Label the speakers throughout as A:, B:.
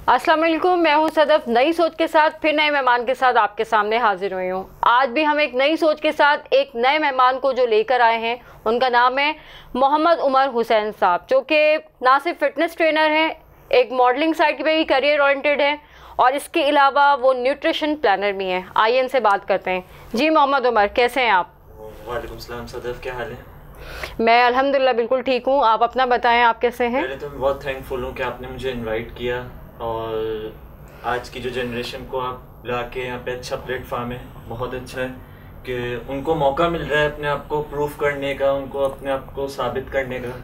A: अस्सलाम वालेकुम, मैं हूं सदफ। नई सोच के साथ फिर नए मेहमान के साथ आपके सामने हाजिर हुई हूं। आज भी हम एक नई सोच के साथ एक नए मेहमान को जो लेकर आए हैं, उनका नाम है मोहम्मद उमर हुसैन साहब, जो कि ना सिर्फ फिटनेस ट्रेनर हैं, एक मॉडलिंग साइड पे भी करियर ओरिएंटेड हैं और इसके अलावा वो न्यूट्रिशन प्लानर भी हैं। आइए इनसे बात करते हैं। जी मोहम्मद उमर, कैसे हैं आप?
B: वालेकुम सलाम सदफ, क्या हाल है?
A: मैं अल्हम्दुलिल्लाह बिल्कुल ठीक हूँ। आप अपना बताएं, आप कैसे हैं?
B: पहले तो मैं बहुत थैंकफुल हूँ कि आपने मुझे इनवाइट किया और आज की जो जनरेशन को आप ला के यहाँ पे अच्छा प्लेटफार्म है, बहुत अच्छा है कि उनको मौका मिल रहा है अपने आप को प्रूफ करने का, उनको अपने आप को साबित करने का।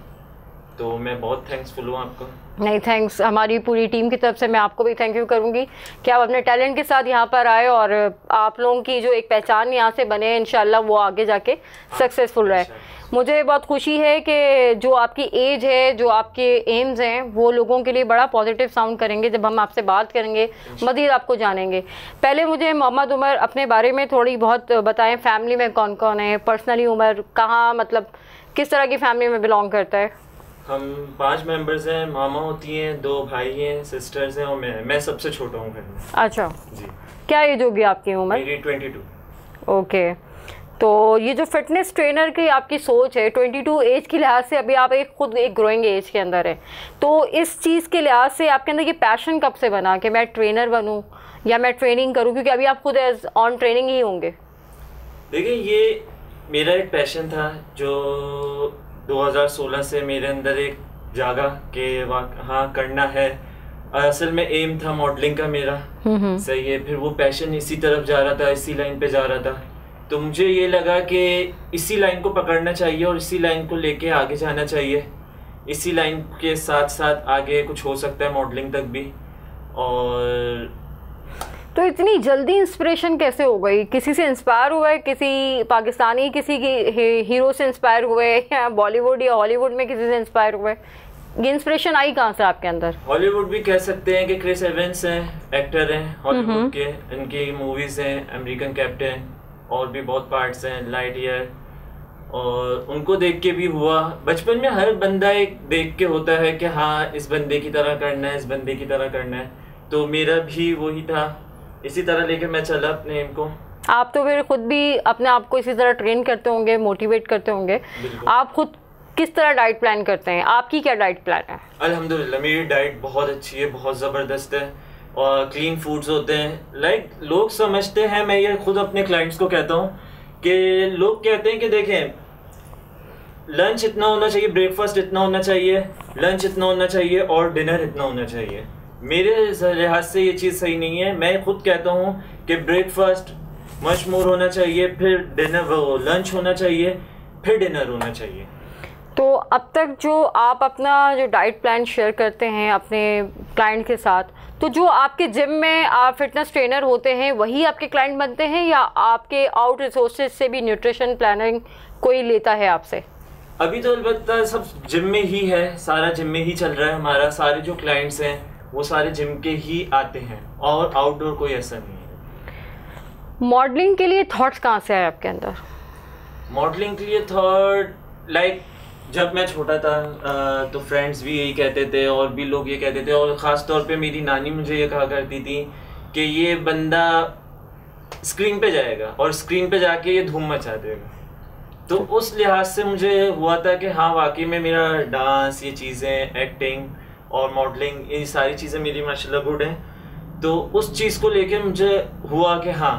B: तो मैं बहुत थैंक्सफुल हूँ आपको।
A: नहीं, थैंक्स हमारी पूरी टीम की तरफ से। मैं आपको भी थैंक यू करूँगी कि आप अपने टैलेंट के साथ यहाँ पर आए और आप लोगों की जो एक पहचान यहाँ से बने, इंशाल्लाह वो आगे जाके सक्सेसफुल रहे। मुझे बहुत खुशी है कि जो आपकी एज है, जो आपके एम्स हैं, वो लोगों के लिए बड़ा पॉजिटिव साउंड करेंगे जब हम आपसे बात करेंगे, मज़ीद आपको जानेंगे। पहले मुझे मोहम्मद उमर अपने बारे में थोड़ी बहुत बताएं। फैमिली में कौन कौन है? पर्सनली उमर कहाँ, मतलब किस तरह की फैमिली में बिलोंग करता है?
B: हम 5 मेंबर्स हैं। मामा होती हैं, 2 भाई हैं, सिस्टर्स हैं और मैं सबसे छोटा हूँ घर में।
A: अच्छा
B: जी।
A: क्या एज होगी आपकी उमर?
B: मेरी 22।
A: ओके, तो ये जो फिटनेस ट्रेनर की आपकी सोच है 22 एज के लिहाज से, अभी आप खुद एक ग्रोइंग एज के अंदर है, तो इस चीज़ के लिहाज से आपके अंदर ये पैशन कब से बना कि मैं ट्रेनर बनूं या मैं ट्रेनिंग करूं? क्योंकि अभी आप खुद एज ऑन ट्रेनिंग ही होंगे।
B: देखिए, ये मेरा एक पैशन था जो 2016 से मेरे अंदर एक जागा कि हाँ करना है। असल में एम था मॉडलिंग का मेरा, सही है। फिर वो पैशन इसी तरफ जा रहा था, इसी लाइन पे जा रहा था। तो मुझे ये लगा कि इसी लाइन को पकड़ना चाहिए और इसी लाइन को लेके आगे जाना चाहिए। इसी लाइन के साथ साथ आगे कुछ हो सकता है मॉडलिंग तक भी। और
A: तो इतनी जल्दी इंस्पिरेशन कैसे हो गई? किसी से इंस्पायर हुए? किसी पाकिस्तानी किसी की हीरो से इंस्पायर हुए या बॉलीवुड या हॉलीवुड में किसी से इंस्पायर हुए? ये इंस्पिरेशन आई कहाँ से आपके अंदर?
B: हॉलीवुड भी कह सकते हैं कि क्रिस एवेंस हैं, एक्टर हैं हॉलीवुड के। इनकी मूवीज़ हैं अमेरिकन कैप्टन और भी बहुत पार्ट्स हैं, लाइट ईयर। और उनको देख के भी हुआ। बचपन में हर बंदा एक देख के होता है कि हाँ इस बंदे की तरह करना है, इस बंदे की तरह करना है। तो मेरा भी वही था, इसी तरह लेके मैं चला अपने एम को।
A: आप तो फिर खुद भी अपने आप को इसी तरह ट्रेन करते होंगे, मोटिवेट करते होंगे। आप खुद किस तरह डाइट प्लान करते हैं? आपकी क्या डाइट प्लान है?
B: अल्हम्दुलिल्लाह मेरी डाइट बहुत अच्छी है, बहुत ज़बरदस्त है और क्लीन फूड्स होते हैं। लाइक लोग समझते हैं, मैं ये खुद अपने क्लाइंट्स को कहता हूँ कि लोग कहते हैं कि देखें लंच इतना होना चाहिए, ब्रेकफास्ट इतना होना चाहिए, लंच इतना होना चाहिए और डिनर इतना होना चाहिए। मेरे लिहाज से ये चीज़ सही नहीं है। मैं खुद कहता हूँ कि ब्रेकफास्ट मच मोर होना चाहिए, फिर डिनर वो लंच होना चाहिए, फिर डिनर होना चाहिए।
A: तो अब तक जो आप अपना जो डाइट प्लान शेयर करते हैं अपने क्लाइंट के साथ, तो जो आपके जिम में आप फिटनेस ट्रेनर होते हैं वही आपके क्लाइंट बनते हैं या आपके आउट रिसोर्सेज से भी न्यूट्रिशन प्लानिंग कोई लेता है आपसे?
B: अभी तो अलबत्ता सब जिम में ही है, सारा जिम में ही चल रहा है हमारा। सारे जो क्लाइंट्स हैं वो सारे जिम के ही आते हैं और आउटडोर कोई ऐसा नहीं है।
A: मॉडलिंग के लिए थॉट्स कहाँ से आए आपके अंदर?
B: मॉडलिंग के लिए थॉट लाइक जब मैं छोटा था तो फ्रेंड्स भी यही कहते थे और भी लोग ये कहते थे और ख़ास तौर पे मेरी नानी मुझे ये कहा करती थी कि ये बंदा स्क्रीन पे जाएगा और स्क्रीन पे जाके ये धूम मचा देगा। तो उस लिहाज से मुझे हुआ था कि हाँ वाकई में मेरा डांस, ये चीज़ें, एक्टिंग और मॉडलिंग, ये सारी चीज़ें मेरी माशाल्लाह गुड हैं। तो उस चीज़ को लेके मुझे हुआ कि हाँ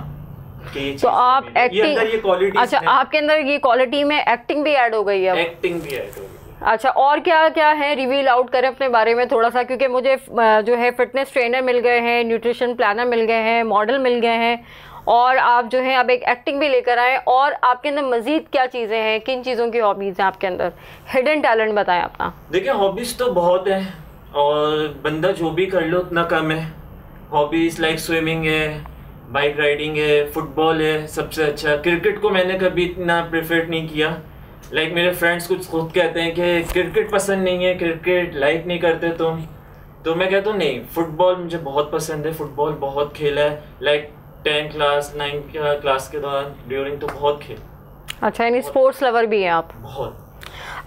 B: कि
A: तो आप एक्टिंग,
B: ये क्वालिटी,
A: अच्छा आपके अंदर ये क्वालिटी में एक्टिंग भी ऐड हो गई है?
B: एक्टिंग भी ऐड हो गई।
A: अच्छा, और क्या क्या है? रिवील आउट करें अपने बारे में थोड़ा सा, क्योंकि मुझे जो है फिटनेस ट्रेनर मिल गए हैं, न्यूट्रिशन प्लानर मिल गए हैं, मॉडल मिल गए हैं और आप जो है अब एक एक्टिंग भी लेकर आए। और आपके अंदर मजीद क्या चीज़ें हैं? किन चीज़ों की हॉबीज़ हैं आपके अंदर? हिडन टैलेंट बताएं अपना।
B: देखिए हॉबीज़ तो बहुत है और बंदा जो भी कर लो उतना कम है। हॉबीज़ लाइक स्विमिंग है, बाइक राइडिंग है, फुटबॉल है, सबसे अच्छा। क्रिकेट को मैंने कभी इतना प्रेफर नहीं किया। लाइक मेरे फ्रेंड्स कुछ खुद कहते हैं कि क्रिकेट पसंद नहीं है, क्रिकेट लाइक नहीं करते तुम। तो मैं कहता हूँ नहीं, फुटबॉल मुझे बहुत पसंद है, फुटबॉल बहुत खेला है। लाइक 10 क्लास 9 क्लास के दौरान ड्यूरिंग तो बहुत खेल।
A: अच्छा, यानी स्पोर्ट्स लवर भी हैं आप?
B: बहुत।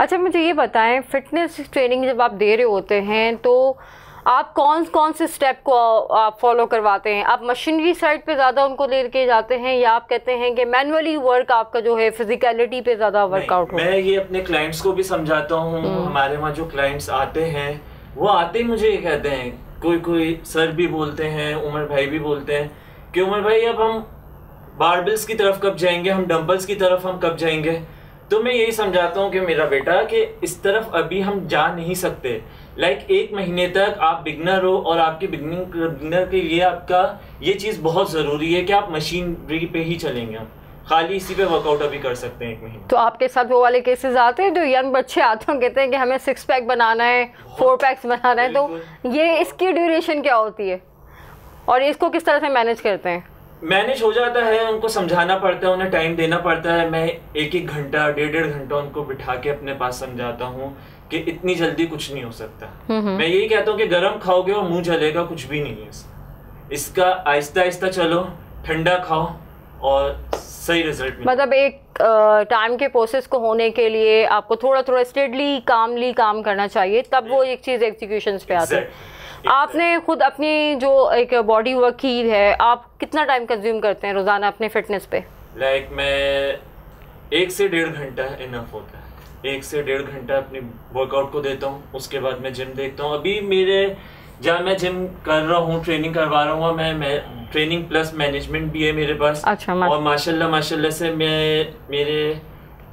A: अच्छा मुझे ये बताएं, फिटनेस ट्रेनिंग जब आप दे रहे होते हैं तो आप कौन कौन से स्टेप को आप फॉलो करवाते हैं? आप मशीनरी साइड पे ज़्यादा उनको लेके जाते हैं या आप कहते हैं कि मैनुअली वर्क आपका जो है फिजिकलिटी पे ज़्यादा वर्कआउट हो?
B: मैं ये अपने क्लाइंट्स को भी समझाता हूँ। हमारे वहाँ जो क्लाइंट्स आते हैं वो आते ही मुझे ये कहते हैं, कोई सर भी बोलते हैं, उमर भाई भी बोलते हैं कि उमर भाई अब हम बारबेल्स की तरफ कब जाएंगे, हम डंबल्स की तरफ हम कब जाएंगे। तो मैं यही समझाता हूँ कि मेरा बेटा कि इस तरफ अभी हम जा नहीं सकते। लाइक 1 महीने तक आप बिगनर हो और आपके बिगनर के लिए आपका ये चीज़ बहुत ज़रूरी है कि आप मशीनरी पे ही चलेंगे। खाली इसी पे वर्कआउट अभी कर सकते हैं 1 महीने।
A: तो आपके साथ वो वाले केसेस आते हैं जो यंग बच्चे आते हैं, कहते हैं कि हमें 6 पैक बनाना है, 4 पैक्स बनाना है, तो ये इसकी ड्यूरेशन क्या होती है और इसको किस तरह से मैनेज करते हैं?
B: मैनेज हो जाता है, उनको समझाना पड़ता है, उन्हें टाइम देना पड़ता है। मैं 1-1 घंटा 1.5 घंटा उनको बिठा के अपने पास समझाता हूँ कि इतनी जल्दी कुछ नहीं हो सकता। मैं यही कहता हूँ कि गरम खाओगे और मुंह जलेगा, कुछ भी नहीं है इसका। आहिस्ता आहिस्ता चलो, ठंडा खाओ और सही रिजल्ट मिलेगा।
A: मतलब एक टाइम के प्रोसेस को होने के लिए आपको थोड़ा थोड़ा स्टेडली कामली काम करना चाहिए, तब वो एक चीज़ एग्जीक्यूशन पे आती है। आपने खुद अपनी जो एक बॉडी वर्क की है, आप कितना टाइम कंज्यूम करते हैं रोज़ाना अपने फिटनेस पे?
B: लाइक मैं 1 से 1.5 घंटा इनफ होता है। 1 से 1.5 घंटा अपनी वर्कआउट को देता हूँ, उसके बाद मैं जिम देखता हूँ। अभी मेरे जहाँ मैं जिम कर रहा हूँ, ट्रेनिंग करवा रहा हूँ, मैं ट्रेनिंग प्लस मैनेजमेंट भी है मेरे पास।
A: अच्छा,
B: और माशाल्लाह से मेरे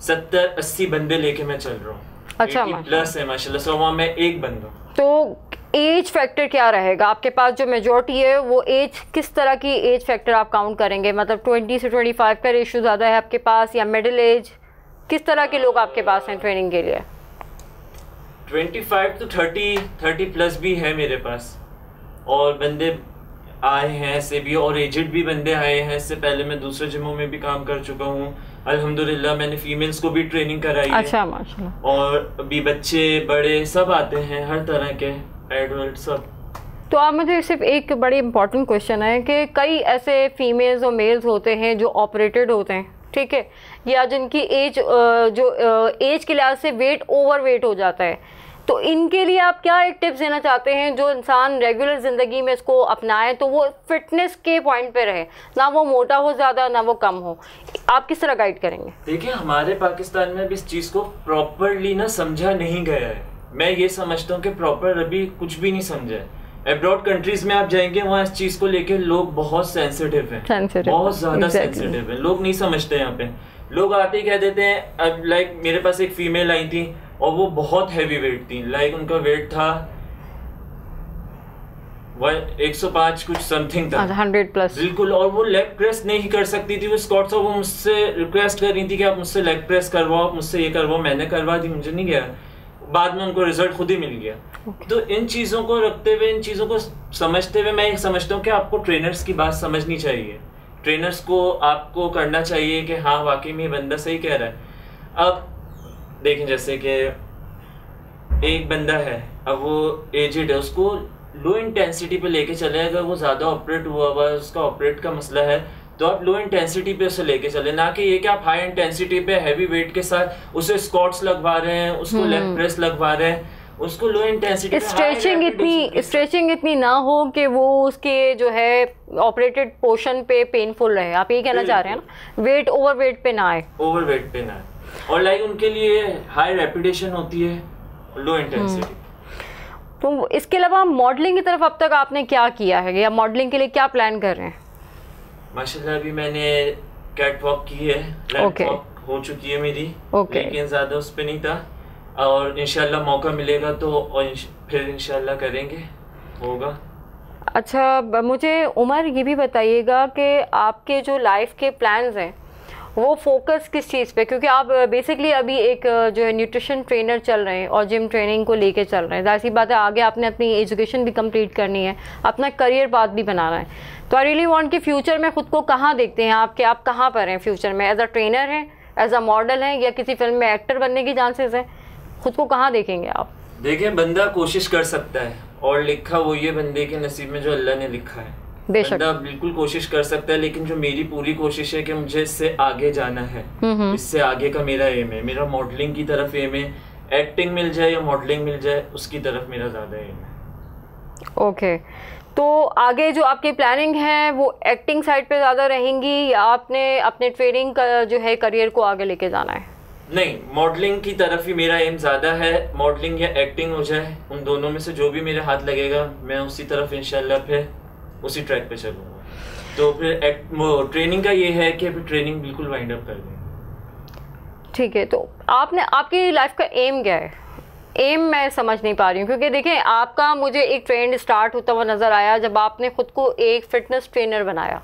B: 70-80 बंदे लेके मैं चल रहा हूँ।
A: अच्छा,
B: प्लस है माशाल्लाह से, वहाँ मैं एक बंदा।
A: तो एज फैक्टर क्या रहेगा आपके पास? जो मेजॉरिटी है वो एज, किस तरह की एज फैक्टर आप काउंट करेंगे? मतलब 20 से 25 का रेशियो ज़्यादा है आपके पास या मिडिल एज? किस तरह के लोग आपके पास हैं ट्रेनिंग के लिए?
B: 25 to 30 प्लस भी है मेरे पास, और बंदे आए हैं ऐसे भी, और एजेड भी बंदे आए हैं। इससे पहले मैं दूसरे जिमों में भी काम कर चुका हूँ अल्हम्दुलिल्लाह। मैंने फीमेल्स को भी ट्रेनिंग कराई है।
A: अच्छा, माशाल्लाह।
B: और अभी बच्चे बड़े सब आते हैं, हर तरह के एडल्ट सब।
A: तो आप मुझे सिर्फ एक बड़ी इंपॉर्टेंट क्वेश्चन है कि कई ऐसे फीमेल्स और मेल्स होते हैं जो ऑपरेटेड होते हैं, ठीक है, या जिनकी एज एज के लिहाज से वेट ओवर वेट हो जाता है, तो इनके लिए आप क्या एक टिप्स देना चाहते हैं जो इंसान रेगुलर ज़िंदगी में इसको अपनाए तो वो फिटनेस के पॉइंट पे रहे, ना वो मोटा हो ज़्यादा ना वो कम हो? आप किस तरह गाइड करेंगे?
B: देखिए, हमारे पाकिस्तान में भी इस चीज़ को प्रॉपरली ना समझा नहीं गया है। मैं ये समझता हूँ कि प्रॉपर अभी कुछ भी नहीं समझा है। अब्रॉड कंट्रीज में आप जाएंगे, वहाँ इस चीज़ को लेके लोग बहुत सेंसिटिव हैं, बहुत ज़्यादा सेंसिटिव है। लोग नहीं समझते। यहाँ पे लोग आते ही कह देते हैं। अब लाइक मेरे पास एक फीमेल आई थी और वो बहुत हैवी वेट थी। लाइक उनका वेट था 105 कुछ समथिंग था,
A: 100 प्लस
B: बिल्कुल। और वो लेग प्रेस नहीं कर सकती थी, वो स्क्वाट्स। वो मुझसे रिक्वेस्ट कर रही थी कि आप मुझसे लेग प्रेस करवाओ, मुझसे ये करवाओ। मैंने करवा दी, मुझे नहीं गया। बाद में उनको रिजल्ट खुद ही मिल गया। तो इन चीज़ों को रखते हुए, इन चीज़ों को समझते हुए, मैं समझता हूँ कि आपको ट्रेनर्स की बात समझनी चाहिए। ट्रेनर्स को आपको करना चाहिए कि हाँ वाकई में बंदा सही कह रहा है। अब देखें, जैसे कि एक बंदा है, अब वो एजेड है, उसको लो इंटेंसिटी पे लेके चले। अगर वो ज़्यादा ऑपरेट हुआ हुआ है, उसका ऑपरेट का मसला है, तो आप लो इंटेंसिटी पे उसे लेके चले, ना कि ये कि आप हाई इंटेंसिटी पे हैवी वेट के साथ उसे स्क्वाट्स लगवा रहे हैं, उसको लेग प्रेस लगवा रहे हैं, उसको लो इंटेंसिटी।
A: स्ट्रेचिंग इतनी ना हो कि वो उसके जो है ऑपरेटेड पोर्शन पे पेनफुल रहे। आप ये कहना चाह रहे हैं ना, वेट ओवर वेट पे ना आए,
B: ओवर वेट पे ना आए। और लाइक उनके लिए हाई रेपिटेशन होती है, लो इंटेंसिटी।
A: तो इसके अलावा मॉडलिंग की तरफ अब तक आपने क्या किया है, या मॉडलिंग के लिए क्या प्लान कर रहे हैं?
B: माशाल्लाह अभी मैंने कैट वॉक की है, लैंड वॉक हो चुकी है मेरी, लेकिन ज़्यादा उस पर नहीं था। और इंशाल्लाह मौका मिलेगा तो और फिर इंशाल्लाह करेंगे, होगा।
A: अच्छा, मुझे उमर ये भी बताइएगा कि आपके जो लाइफ के प्लान्स हैं वो फोकस किस चीज़ पे? क्योंकि आप बेसिकली अभी एक जो है न्यूट्रिशन ट्रेनर चल रहे हैं और जिम ट्रेनिंग को लेके चल रहे हैं। जाहिर सी बात है आगे आपने अपनी एजुकेशन भी कंप्लीट करनी है, अपना करियर पाथ भी बनाना है। तो आई रियली वांट कि फ्यूचर में ख़ुद को कहाँ देखते हैं आप, कि आप कहाँ पर हैं फ्यूचर में? एज अ ट्रेनर हैं, एज अ मॉडल हैं, या किसी फिल्म में एक्टर बनने की चांसेस हैं? खुद को कहाँ देखेंगे आप?
B: देखिए, बंदा कोशिश कर सकता है, और लिखा वो ये बंदे के नसीब में जो अल्लाह ने लिखा है। बंदा बिल्कुल कोशिश कर सकता है, लेकिन जो मेरी पूरी कोशिश है कि मुझे इससे आगे जाना है, इससे आगे का मेरा एम है। मेरा मॉडलिंग की तरफ एम है। एक्टिंग मिल जाए या मॉडलिंग मिल जाए, उसकी तरफ मेरा ज़्यादा एम है।
A: ओके, तो आगे जो आपकी प्लानिंग है वो एक्टिंग साइड पे ज़्यादा रहेंगी या आपने अपने ट्रेनिंग का जो है करियर को आगे लेके जाना है?
B: नहीं, मॉडलिंग की तरफ ही मेरा एम ज़्यादा है। मॉडलिंग या एक्टिंग हो जाए, उन दोनों में से जो भी मेरे हाथ लगेगा मैं उसी तरफ इंशाल्लाह फिर उसी ट्रैक पे चलूँगा। तो फिर ट्रेनिंग का ये है कि अभी ट्रेनिंग बिल्कुल वाइंड अप कर दें।
A: ठीक है, तो आपने आपकी लाइफ का एम क्या है? एम मैं समझ नहीं पा रही हूँ, क्योंकि देखें आपका मुझे एक ट्रेंड स्टार्ट होता हुआ नज़र आया जब आपने ख़ुद को एक फ़िटनेस ट्रेनर बनाया।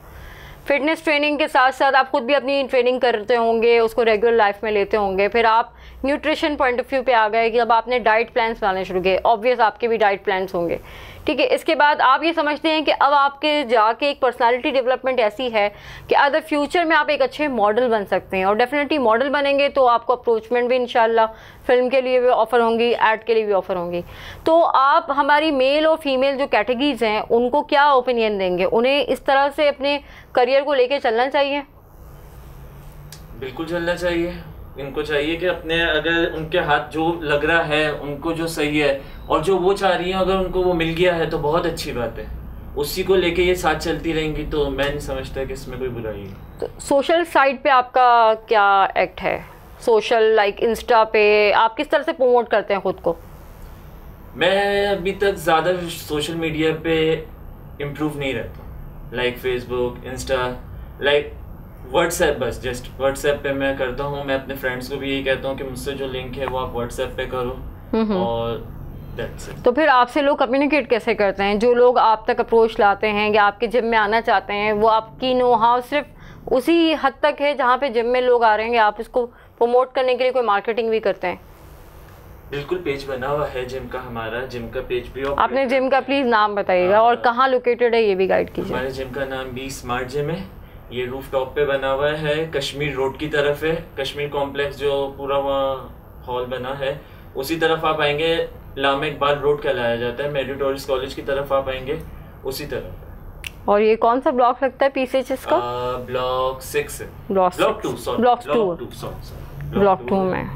A: फिटनेस ट्रेनिंग के साथ साथ आप खुद भी अपनी ट्रेनिंग करते होंगे, उसको रेगुलर लाइफ में लेते होंगे, फिर आप न्यूट्रिशन पॉइंट ऑफ व्यू पे आ गए कि अब आपने डाइट प्लान्स बनाने शुरू किए। ऑब्वियस आपके भी डाइट प्लान्स होंगे, ठीक है। इसके बाद आप ये समझते हैं कि अब आपके जाके एक पर्सनालिटी डेवलपमेंट ऐसी है कि अदर फ्यूचर में आप एक अच्छे मॉडल बन सकते हैं, और डेफिनेटली मॉडल बनेंगे तो आपको अप्रोचमेंट भी इंशाल्लाह फिल्म के लिए भी ऑफ़र होंगी, ऐड के लिए भी ऑफ़र होंगी। तो आप हमारी मेल और फीमेल जो कैटेगरीज हैं उनको क्या ओपिनियन देंगे? उन्हें इस तरह से अपने करियर को लेके चलना चाहिए?
B: बिल्कुल चलना चाहिए। इनको चाहिए कि अपने, अगर उनके हाथ जो लग रहा है उनको जो सही है और जो वो चाह रही हैं अगर उनको वो मिल गया है तो बहुत अच्छी बात है। उसी को लेके ये साथ चलती रहेंगी तो मैं नहीं समझता कि इसमें कोई बुराई है।
A: तो सोशल साइड पे आपका क्या एक्ट है? सोशल लाइक इंस्टा पे आप किस तरह से प्रमोट करते हैं खुद को?
B: मैं अभी तक ज़्यादा सोशल मीडिया पे इम्प्रूव नहीं रहता, like Facebook, Insta, like WhatsApp, बस जस्ट व्हाट्सएप पे मैं करता हूँ। मैं अपने फ्रेंड्स को भी यही कहता हूँ कि मुझसे जो लिंक है वो आप व्हाट्सएप पे करो और दैट्स इट।
A: तो फिर आपसे लोग कम्युनिकेट कैसे करते हैं? जो लोग आप तक अप्रोच लाते हैं या आपके जिम में आना चाहते हैं, वो आपकी नो हाउ सिर्फ उसी हद तक है जहाँ पे जिम में लोग आ रहे हैं, आप इसको प्रमोट करने के लिए कोई मार्केटिंग भी करते हैं?
B: बिल्कुल, पेज बना हुआ है जिम का, हमारा जिम का पेज भी।
A: आपने जिम का प्लीज़ नाम बताइएगा और कहाँ लोकेटेड है ये भी गाइड कीजिए।
B: हमारे जिम का नाम बी स्मार्ट जिम है। ये रूफ टॉप पे बना हुआ है, कश्मीर रोड की तरफ है। कश्मीर कॉम्प्लेक्स जो पूरा वहाँ हॉल बना है उसी तरफ आप आएंगे, लामा इकबाल रोड कहलाया जाता है। मेरिटोरियस कॉलेज की तरफ आप आएंगे उसी तरफ।
A: और ये कौन सा ब्लॉक लगता है पीसीएचएस का?
B: ब्लॉक 6 है।
A: ब्लॉक 2 में।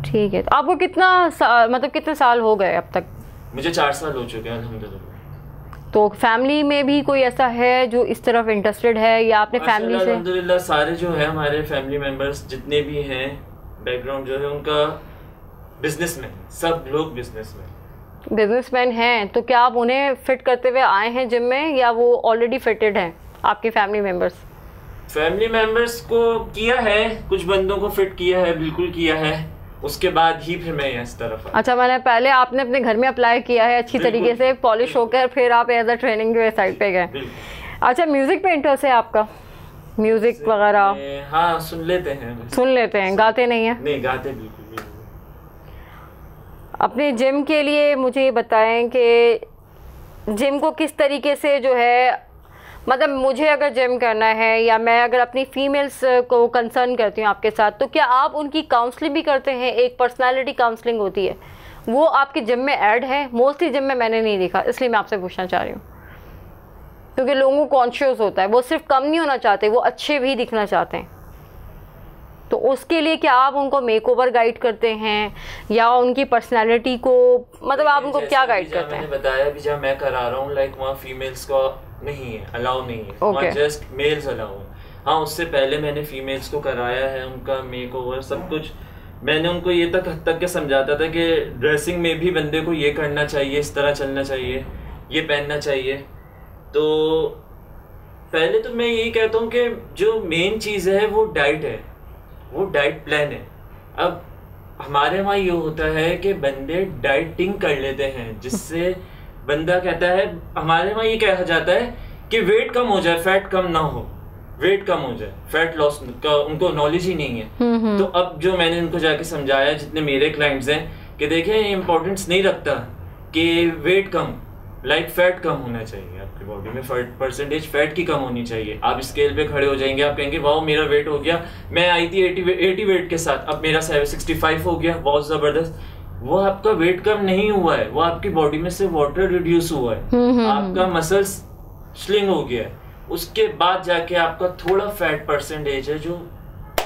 A: ठीक है, तो आपको मतलब कितने साल हो गए अब तक?
B: मुझे 4 साल हो चुके हैं अल्हम्दुलिल्लाह।
A: तो फैमिली में भी कोई ऐसा है जो इस तरफ इंटरेस्टेड है या आपने फैमिली से?
B: अल्हम्दुलिल्लाह सारे जो है हमारे फैमिली मेंबर्स जितने भी हैं, बैकग्राउंड जो है उनका बिजनेसमैन, सब लोग बिजनेसमैन
A: हैं। तो क्या आप उन्हें फिट करते हुए आए हैं जिम में या वो ऑलरेडी फिटेड हैं आपके फैमिली मेंबर्स?
B: फैमिली मेंबर्स को किया है, कुछ बंदों को फिट किया है, बिल्कुल किया है, उसके बाद ही फिर मैं इस तरफ आया।
A: अच्छा, मैंने पहले आपने अपने घर में अप्लाई किया है अच्छी तरीके से पॉलिश होकर, फिर आप एज अ ट्रेनिंग के साइड पे गए। अच्छा, म्यूजिक पे इंटरेस्ट है आपका? म्यूजिक वगैरह?
B: हाँ, सुन लेते हैं।
A: गाते नहीं हैं?
B: नहीं, गाते बिल्कुल नहीं।
A: अपने जिम के लिए मुझे ये बताएं कि जिम को किस तरीके से जो है, मतलब मुझे अगर जिम करना है या मैं अगर अपनी फीमेल्स को कंसर्न करती हूँ आपके साथ, तो क्या आप उनकी काउंसलिंग भी करते हैं? एक पर्सनालिटी काउंसलिंग होती है, वो आपके जिम में ऐड है? मोस्टली जिम में मैंने नहीं देखा, इसलिए मैं आपसे पूछना चाह रही हूँ। क्योंकि लोगों को कॉन्शियस होता है, वो सिर्फ कम नहीं होना चाहते, वो अच्छे भी दिखना चाहते हैं। तो उसके लिए क्या आप उनको मेकओवर गाइड करते हैं या उनकी पर्सनालिटी को, मतलब आप उनको क्या गाइड करते हैं?
B: मैंने बताया भी, जब मैं करा रहा हूँ लाइक वहाँ फीमेल्स को नहीं है, अलाउ नहीं है, वहाँ जस्ट मेल्स अलाउ है। हाँ, उससे पहले मैंने फीमेल्स को कराया है, उनका मेकओवर सब कुछ। मैंने उनको ये हद तक के समझाता था कि ड्रेसिंग में भी बंदे को ये करना चाहिए, इस तरह चलना चाहिए, ये पहनना चाहिए। तो पहले तो मैं यही कहता हूँ कि जो मेन चीज़ है वो डाइट है, वो डाइट प्लान है। अब हमारे वहाँ ये होता है कि बंदे डाइटिंग कर लेते हैं, जिससे बंदा कहता है, हमारे वहाँ ये कहा जाता है कि वेट कम हो जाए, फैट कम ना हो, वेट कम हो जाए, फैट लॉस का उनको नॉलेज ही नहीं है। तो अब जो मैंने उनको जाके समझाया, जितने मेरे क्लाइंट्स हैं, कि देखें इम्पोर्टेंस नहीं रखता कि वेट कम, लाइक फैट कम होना चाहिए आपकी बॉडी में, परसेंटेज फैट की कम होनी चाहिए। आप स्केल पे खड़े हो जाएंगे, आप कहेंगे वाह मेरा वेट हो गया, मैं आई थी 80 वेट के साथ, अब मेरा 65 हो गया, बहुत ज़बरदस्त। वो आपका वेट कम नहीं हुआ है, वो आपकी बॉडी में से वाटर रिड्यूस हुआ है, आपका मसल्स स्लिंग हो गया है, उसके बाद जाके आपका थोड़ा फैट परसेंटेज है जो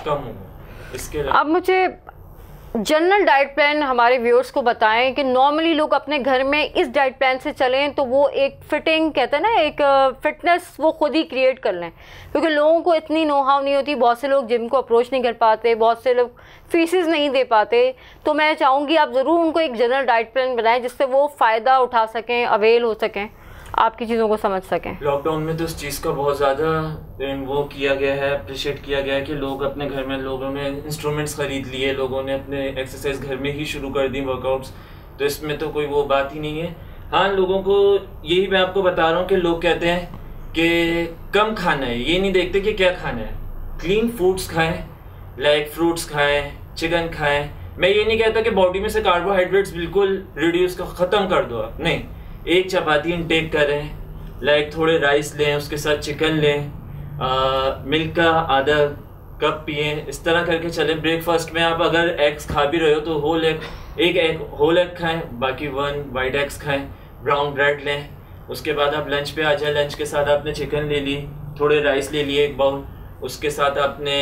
B: कम हुआ। इसके
A: अब मुझे जनरल डाइट प्लान हमारे व्यूअर्स को बताएं कि नॉर्मली लोग अपने घर में इस डाइट प्लान से चलें तो वो एक फिटिंग कहते हैं ना, एक फिटनेस वो खुद ही क्रिएट कर लें, क्योंकि लोगों को इतनी नो हाउ नहीं होती। बहुत से लोग जिम को अप्रोच नहीं कर पाते, बहुत से लोग फीसेस नहीं दे पाते। तो मैं चाहूँगी आप ज़रूर उनको एक जनरल डाइट प्लान बनाएं जिससे वो फ़ायदा उठा सकें, अवेल हो सकें, आपकी चीज़ों को समझ सकें।
B: लॉकडाउन में तो इस चीज़ का बहुत ज़्यादा वो किया गया है, अप्रिशिएट किया गया है कि लोग अपने घर में, लोगों ने इंस्ट्रूमेंट्स खरीद लिए, लोगों ने अपने एक्सरसाइज घर में ही शुरू कर दी, वर्कआउट्स। तो इसमें तो कोई वो बात ही नहीं है। हाँ, लोगों को यही मैं आपको बता रहा हूँ कि लोग कहते हैं कि कम खाना है, ये नहीं देखते कि क्या खाना है। क्लीन फूड्स खाएँ, लाइक फ्रूट्स खाएँ, चिकन खाएँ। मैं ये नहीं कहता कि बॉडी में से कार्बोहाइड्रेट्स बिल्कुल रिड्यूस ख़त्म कर दो आप, नहीं। एक चपाती इनटेक करें, लाइक थोड़े राइस लें, उसके साथ चिकन लें, मिल्क का आधा कप पिए, इस तरह करके चलें। ब्रेकफास्ट में आप अगर एग्स खा भी रहे हो तो होल एग, एक एग होल एग खाएं, बाकी 1 वाइट एग्स खाएं, ब्राउन ब्रेड लें। उसके बाद आप लंच पे आ जाए, लंच के साथ आपने चिकन ले ली, थोड़े राइस ले लिए 1 बाउल, उसके साथ आपने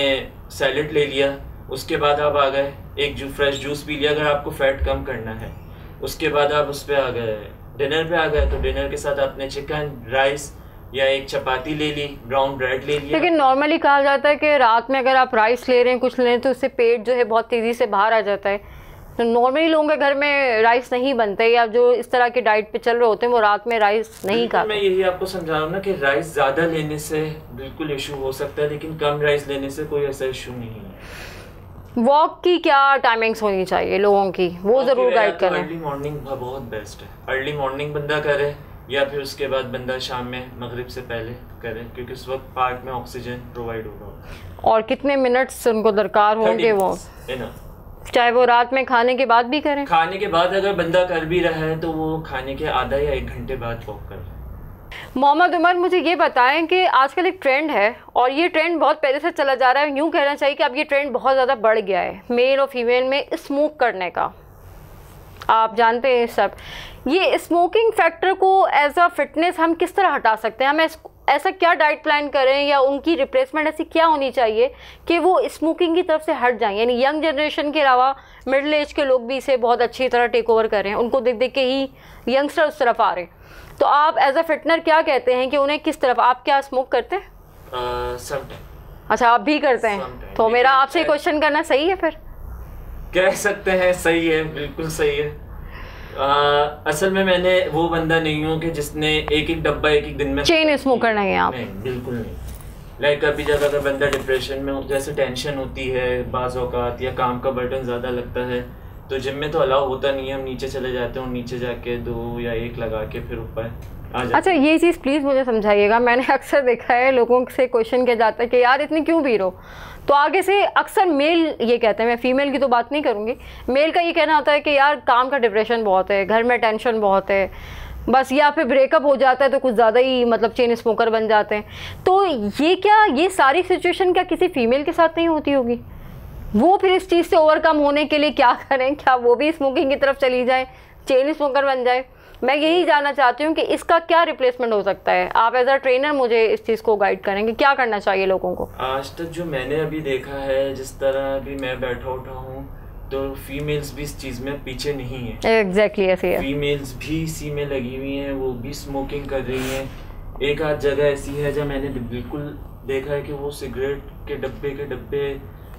B: सैलेड ले लिया। उसके बाद आप आ गए, एक फ्रेश जूस पी लिया अगर आपको फैट कम करना है। उसके बाद आप उस पर आ गए, डिनर पे आ गए, तो डिनर के साथ आपने चिकन, राइस या एक चपाती ले ली, ब्राउन ब्रेड ले लिया।
A: लेकिन नॉर्मली कहा जाता है कि रात में अगर आप राइस ले रहे हैं, कुछ ले रहे हैं, तो उससे पेट जो है बहुत तेज़ी से बाहर आ जाता है। तो नॉर्मली लोगों के घर में राइस नहीं बनते, या जो इस तरह की डाइट पे चल रहे होते हैं वो रात में राइस नहीं खाते।
B: मैं यही आपको समझा रहा हूँ ना कि राइस ज़्यादा लेने से बिल्कुल इशू हो सकता है, लेकिन कम राइस लेने से कोई ऐसा इशू नहीं है।
A: वॉक की क्या टाइमिंग्स होनी चाहिए लोगों की, वो ज़रूर गाइड करें।
B: अर्ली मॉर्निंग बहुत बेस्ट है। अर्ली मॉर्निंग बंदा करे, या फिर उसके बाद बंदा शाम में मगरिब से पहले करे, क्योंकि उस वक्त पार्क में ऑक्सीजन प्रोवाइड होगा।
A: और कितने मिनट्स उनको दरकार होंगे वो, चाहे वो रात में खाने के बाद भी करें?
B: खाने के बाद अगर बंदा कर भी रहा है तो वो खाने के आधा या 1 घंटे बाद वॉक कर रहा है।
A: मोहम्मद उमर, मुझे ये बताएं कि आजकल एक ट्रेंड है, और ये ट्रेंड बहुत पहले से चला जा रहा है, यूँ कहना चाहिए कि अब ये ट्रेंड बहुत ज़्यादा बढ़ गया है, मेल और फीमेल में स्मोक करने का। आप जानते हैं सब, ये स्मोकिंग फैक्टर को एज अ फिटनेस हम किस तरह हटा सकते हैं? हमें ऐसा क्या डाइट प्लान करें, या उनकी रिप्लेसमेंट ऐसी क्या होनी चाहिए कि वो स्मोकिंग की तरफ से हट जाएं? यानी यंग जनरेशन के अलावा मिडिल एज के लोग भी इसे बहुत अच्छी तरह टेक ओवर कर रहे हैं, उनको देख देख के ही यंगस्टर उस तरफ आ रहे हैं। तो आप एज अ फिटनर क्या कहते हैं कि उन्हें किस तरफ, आप क्या स्मोक करते हैं? अच्छा, आप भी करते हैं, तो मेरा आपसे क्वेश्चन करना सही है? फिर
B: कह सकते हैं सही है, बिल्कुल सही है। असल में मैंने वो बंदा नहीं हूँ कि जिसने एक डब्बा एक दिन में
A: चेन स्मोकर नहीं है आप?
B: नहीं, बिल्कुल नहीं। लाइक कभी जब अगर बंदा डिप्रेशन में हो, जैसे टेंशन होती है बाज़ औक़ात, या काम का बर्डन ज़्यादा लगता है, तो जिम में तो अलाउ होता नहीं है, हम नीचे चले जाते हैं, नीचे जाके 2 या 1 लगा के फिर ऊपर आ जाते।
A: अच्छा, ये चीज़ प्लीज़ मुझे समझाइएगा। मैंने अक्सर देखा है लोगों से क्वेश्चन किया जाता है कि यार इतनी क्यों पी रहे हो, तो आगे से अक्सर मेल ये कहते हैं, मैं फीमेल की तो बात नहीं करूँगी, मेल का ये कहना होता है कि यार काम का डिप्रेशन बहुत है, घर में टेंशन बहुत है बस, या फिर ब्रेकअप हो जाता है तो कुछ ज़्यादा ही मतलब चेन स्मोकर बन जाते हैं। तो ये क्या, ये सारी सिचुएशन क्या किसी फीमेल के साथ नहीं होती होगी? वो फिर इस चीज़ से ओवरकम होने के लिए क्या करें? क्या वो भी स्मोकिंग की तरफ चली जाए, चेन स्मोकर बन जाए? मैं यही जानना चाहती हूँ कि इसका क्या रिप्लेसमेंट हो सकता है। आप एज अ ट्रेनर मुझे इस चीज़ को गाइड करेंगे, क्या करना चाहिए लोगों को?
B: आज तक जो मैंने अभी देखा है, जिस तरह अभी मैं बैठा उठा हूँ, तो फीमेल्स भी इस चीज़ में पीछे नहीं है।
A: एग्जैक्टली ऐसे है,
B: फीमेल्स भी इसी में लगी हुई हैं, वो भी स्मोकिंग कर रही हैं। एक आध जगह ऐसी है जहाँ मैंने बिल्कुल देखा है कि वो सिगरेट के डब्बे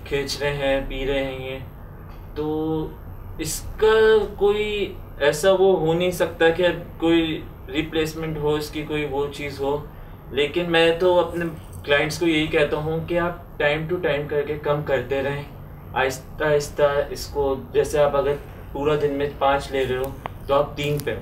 B: खींच रहे हैं, पी रहे हैं ये। तो इसका कोई ऐसा वो हो नहीं सकता कि कोई रिप्लेसमेंट हो, इसकी कोई वो चीज़ हो। लेकिन मैं तो अपने क्लाइंट्स को यही कहता हूँ कि आप टाइम टू टाइम करके कम करते रहें, आहिस्ता आहिस्ता इसको। जैसे आप अगर पूरा दिन में 5 ले रहे हो तो आप 3 पे हो,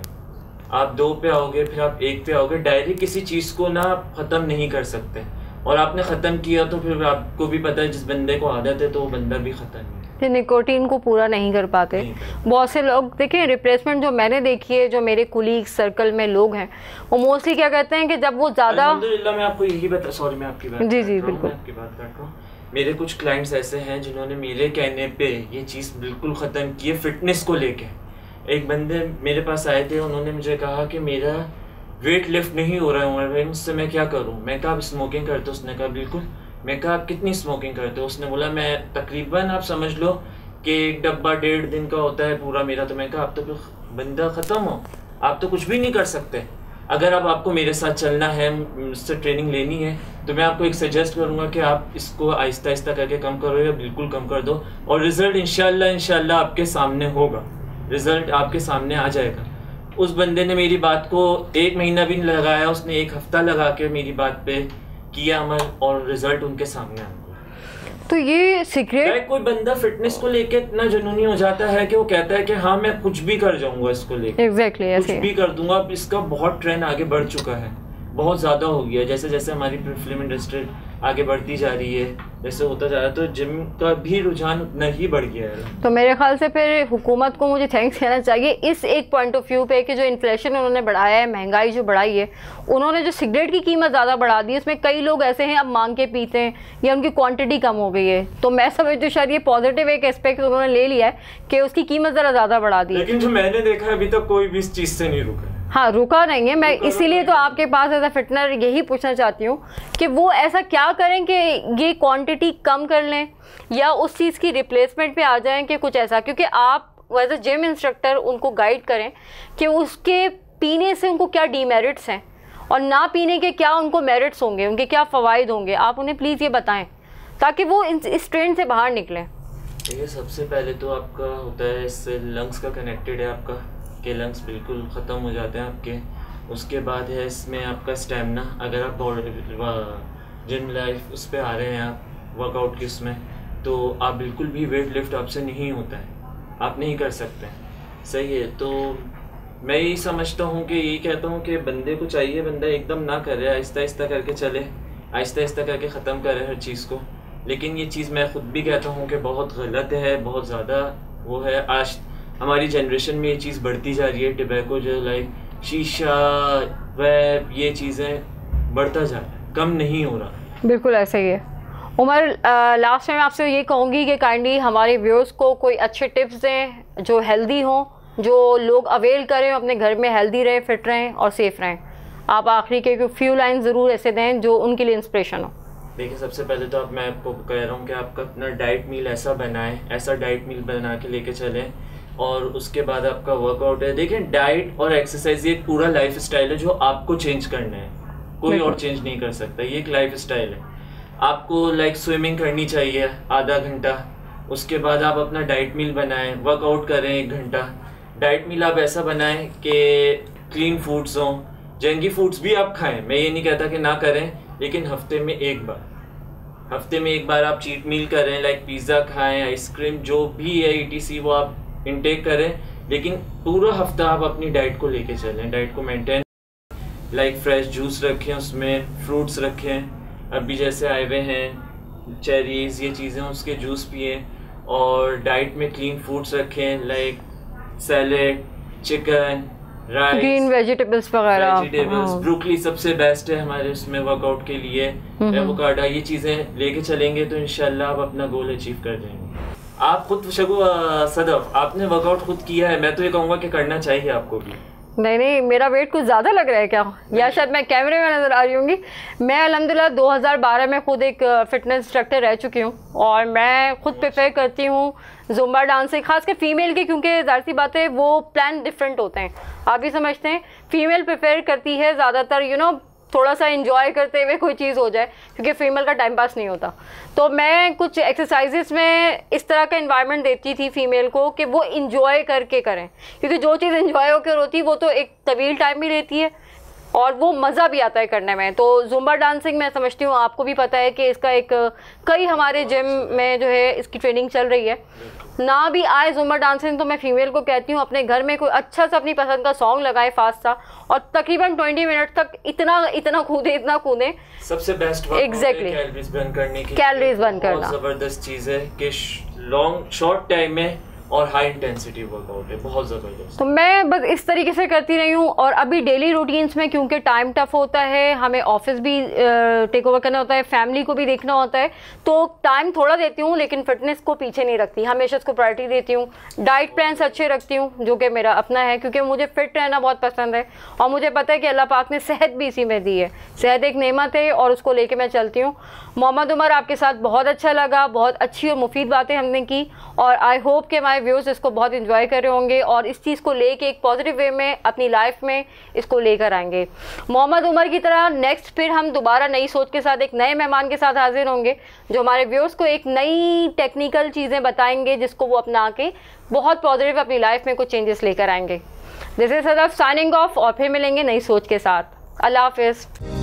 B: आप 2 पे आओगे, फिर आप 1 पे आओगे। डायरेक्ट किसी चीज़ को ना आप ख़त्म नहीं कर सकते, और आपने ख़त्म किया तो फिर आपको भी पता है जिस बंदे को आदत है तो वो बंदा भी ख़त्म है,
A: फिर निकोटीन को पूरा नहीं कर पाते। बहुत से लोग देखें, रिप्लेसमेंट जो मैंने देखी है, जो मेरे कुलीग सर्कल में लोग हैं, वो मोस्टली क्या कहते हैं कि जब वो ज़्यादा,
B: अल्हम्दुलिल्लाह मैं आपको यही बता, सॉरी मैं आपकी बात
A: जी बिल्कुल
B: आपकी बात काट रहा हूँ। मेरे कुछ क्लाइंट्स ऐसे हैं जिन्होंने मेरे कहने पे ये चीज़ बिल्कुल ख़त्म की है फिटनेस को लेके। एक बंदे मेरे पास आए थे, उन्होंने मुझे कहा कि मेरा वेट लिफ्ट नहीं हो रहा है उमर भाई, मुझसे मैं क्या करूँ? मैं कहा आप स्मोकिंग करते हो? उसने कहा बिल्कुल। मैं कहा आप कितनी स्मोकिंग करते हो? उसने बोला मैं तकरीबन आप समझ लो कि एक डब्बा 1.5 दिन का होता है पूरा मेरा, तो मैं कहा आप तो बंदा ख़त्म हो, आप तो कुछ भी नहीं कर सकते। अगर अब आपको मेरे साथ चलना है, मुझसे ट्रेनिंग लेनी है, तो मैं आपको एक सजेस्ट करूंगा कि आप इसको आहिस्ता आहिस्ता करके कम करो या बिल्कुल कम कर दो, और रिज़ल्ट इंशाल्लाह आपके सामने होगा, रिज़ल्ट आपके सामने आ जाएगा। उस बंदे ने मेरी बात को 1 महीना भी नहीं लगाया, उसने 1 हफ्ता लगा के मेरी बात पे किया अमल, और रिज़ल्ट उनके सामने आ गया।
A: तो ये सीक्रेट,
B: कोई बंदा फिटनेस को लेके इतना जुनूनी हो जाता है कि वो कहता है कि हाँ मैं कुछ भी कर जाऊंगा इसको लेके,
A: एग्जैक्टली
B: कुछ भी कर दूंगा। अब इसका बहुत ट्रेंड आगे बढ़ चुका है, बहुत ज़्यादा हो गया। जैसे जैसे हमारी फिल्म इंडस्ट्री आगे बढ़ती जा रही है, जैसे होता जा रहा है, तो जिम का भी रुझान उतना ही बढ़ गया है।
A: तो मेरे ख्याल से फिर हुकूमत को मुझे थैंक्स कहना चाहिए इस एक पॉइंट ऑफ व्यू पे कि जो इन्फ्लेशन उन्होंने बढ़ाया है, महंगाई जो बढ़ाई है, उन्होंने जो सिगरेट की कीमत ज़्यादा बढ़ा दी है, उसमें कई लोग ऐसे हैं अब मांग के पीते हैं या उनकी क्वांटिटी कम हो गई है। तो मैं समझती हूँ शायद ये पॉजिटिव एक एस्पेक्ट उन्होंने ले लिया है कि उसकी कीमत ज़रा ज़्यादा बढ़ा दी है।
B: लेकिन जो मैंने देखा है अभी तक कोई भी इस चीज़ से नहीं रुका।
A: हाँ, रुका नहीं है। मैं इसीलिए तो आपके पास एज अ फिटनर यही पूछना चाहती हूँ कि वो ऐसा क्या करें कि ये क्वांटिटी कम कर लें या उस चीज़ की रिप्लेसमेंट पे आ जाएं कि कुछ ऐसा, क्योंकि आप एज अ जिम इंस्ट्रक्टर उनको गाइड करें कि उसके पीने से उनको क्या डीमेरिट्स हैं और ना पीने के क्या उनको मेरिट्स होंगे, उनके क्या फ़वाइद होंगे। आप उन्हें प्लीज़ ये बताएं ताकि वो इस ट्रेंड से बाहर निकलें।
B: देखिए, सबसे पहले तो आपका होता है, इससे लंग्स का कनेक्टेड है आपका, के लंग्स बिल्कुल ख़त्म हो जाते हैं आपके। उसके बाद है इसमें आपका स्टेमिना। अगर आप जिम लाइफ उस पर आ रहे हैं, आप वर्कआउट की उसमें, तो आप बिल्कुल भी वेट लिफ्ट आपसे नहीं होता है, आप नहीं कर सकते, सही है। तो मैं यही समझता हूँ कि यही कहता हूँ कि बंदे को चाहिए, बंदा एकदम ना करे, आहिस्ता आहिस्ता करके चले, आहिस्ता आहिस्ता करके ख़त्म करे हर चीज़ को। लेकिन ये चीज़ मैं ख़ुद भी कहता हूँ कि बहुत गलत है, बहुत ज़्यादा वो है। आज हमारी जनरेशन में ये चीज़ बढ़ती जा रही है, टबैको जो लाइक शीशा, वैप, ये चीज़ें बढ़ता जा रहा है, कम नहीं हो रहा।
A: बिल्कुल ऐसा ही है। उमर, लास्ट टाइम आपसे ये कहूँगी कि काइंडली हमारे व्यूअर्स को कोई अच्छे टिप्स दें जो हेल्दी हों, जो लोग अवेल करें, अपने घर में हेल्दी रहें, फिट रहें और सेफ़ रहें। आप आखिरी के फ्यू लाइन ज़रूर ऐसे दें जो उनके लिए इंस्पिरेशन हो।
B: देखिए, सबसे पहले तो मैं आपको कह रहा हूँ कि आपका अपना डाइट मील ऐसा बनाएं, ऐसा डाइट मील बना के लेके चलें, और उसके बाद आपका वर्कआउट है। देखिए, डाइट और एक्सरसाइज ये एक पूरा लाइफ स्टाइल है जो आपको चेंज करना है, कोई और चेंज नहीं कर सकता। ये एक लाइफ स्टाइल है। आपको लाइक स्विमिंग करनी चाहिए आधा घंटा, उसके बाद आप अपना डाइट मील बनाएं, वर्कआउट करें 1 घंटा। डाइट मील आप ऐसा बनाएं कि क्लीन फूड्स हों, जंगी फूड्स भी आप खाएं, मैं ये नहीं कहता कि ना करें, लेकिन हफ्ते में एक बार आप चीट मील करें, लाइक पिज़्ज़ा खाएं, आइसक्रीम, जो भी है ETC वो आप इनटेक करें। लेकिन पूरा हफ्ता आप अपनी डाइट को लेके चलें, डाइट को मेंटेन, लाइक फ्रेश जूस रखें, उसमें फ्रूट्स रखें, अभी जैसे आए हुए हैं चेरीज़, ये चीज़ें, उसके जूस पिएं। और डाइट में क्लीन फूड्स रखें, like salad, chicken, rice,
A: green vegetables वगैरह,
B: ब्रोकली सबसे बेस्ट है हमारे उसमें वर्कआउट के लिए, एवोकाडो, ये चीज़ें लेके चलेंगे तो इंशाल्लाह आप अपना गोल अचीव कर जाएंगे। आप खुद सदफ, आपने वर्कआउट खुद किया है, मैं तो ये कहूँगा कि करना चाहिए आपको भी।
A: नहीं, मेरा वेट कुछ ज़्यादा लग रहा है क्या, या शायद मैं कैमरे में नज़र आ रही होंगी। मैं अल्हम्दुलिल्लाह 2012 में खुद एक फ़िटनेस इंस्ट्रक्टर रह चुकी हूँ और मैं खुद प्रेफर करती हूँ ज़ुम्बा डांसिंग, खासकर फीमेल की, क्योंकि ज़ाहिर सी बात है वो प्लान डिफरेंट होते हैं, आप भी समझते हैं। फीमेल प्रेफर करती है ज़्यादातर थोड़ा सा एंजॉय करते हुए कोई चीज़ हो जाए, क्योंकि फीमेल का टाइम पास नहीं होता। तो मैं कुछ एक्सरसाइजेस में इस तरह का एनवायरनमेंट देती थी फीमेल को कि वो इंजॉय करके करें, क्योंकि जो चीज़ इंजॉय होकर होती है वो तो एक तवील टाइम भी लेती है और वो मज़ा भी आता है करने में। तो ज़ुम्बा डांसिंग मैं समझती हूँ, आपको भी पता है कि इसका एक कई हमारे जिम में जो है इसकी ट्रेनिंग चल रही है। ना भी आए ज़ुम्बा डांसिंग तो मैं फीमेल को कहती हूँ अपने घर में कोई अच्छा सा अपनी पसंद का सॉन्ग लगाए फास्ट सा, और तकरीबन 20 मिनट तक इतना कूदें।
B: सबसे बेस्ट
A: एग्जैक्टली
B: कैलोरीज बर्न करने की,
A: कैलोरीज बर्न करना
B: ज़बरदस्त चीज़ है कि शॉर्ट टाइम में और हाई इंटेंसिटी वर्कआउट है, बहुत ज़बरदस्त।
A: तो मैं बस इस तरीके से करती रही हूँ। और अभी डेली रूटीन्स में क्योंकि टाइम टफ होता है, हमें ऑफिस भी टेक ओवर करना होता है, फैमिली को भी देखना होता है, तो टाइम थोड़ा देती हूँ लेकिन फिटनेस को पीछे नहीं रखती, हमेशा इसको प्रायोरिटी देती हूँ। डाइट प्लान्स अच्छे रखती हूँ जो कि मेरा अपना है, क्योंकि मुझे फिट रहना बहुत पसंद है और मुझे पता है कि अल्लाह पाक ने सेहत भी इसी में दी है। सेहत एक नेमत है और उसको लेके मैं चलती हूँ। मोहम्मद उमर, आपके साथ बहुत अच्छा लगा, बहुत अच्छी और मुफीद बातें हमने की और आई होप कि हमारे व्यूअर्स इसको बहुत इंजॉय कर रहे होंगे और इस चीज़ को लेके एक पॉजिटिव वे में अपनी लाइफ में इसको लेकर आएंगे। मोहम्मद उमर की तरह नेक्स्ट फिर हम दोबारा नई सोच के साथ एक नए मेहमान के साथ हाजिर होंगे जो हमारे व्यूअर्स को एक नई टेक्निकल चीज़ें बताएंगे जिसको वो अपना के बहुत पॉजिटिव अपनी लाइफ में कुछ चेंजेस लेकर आएंगे। This is Sadaf signing off और फिर मिलेंगे नई सोच के साथ। अल्लाह हाफिज़।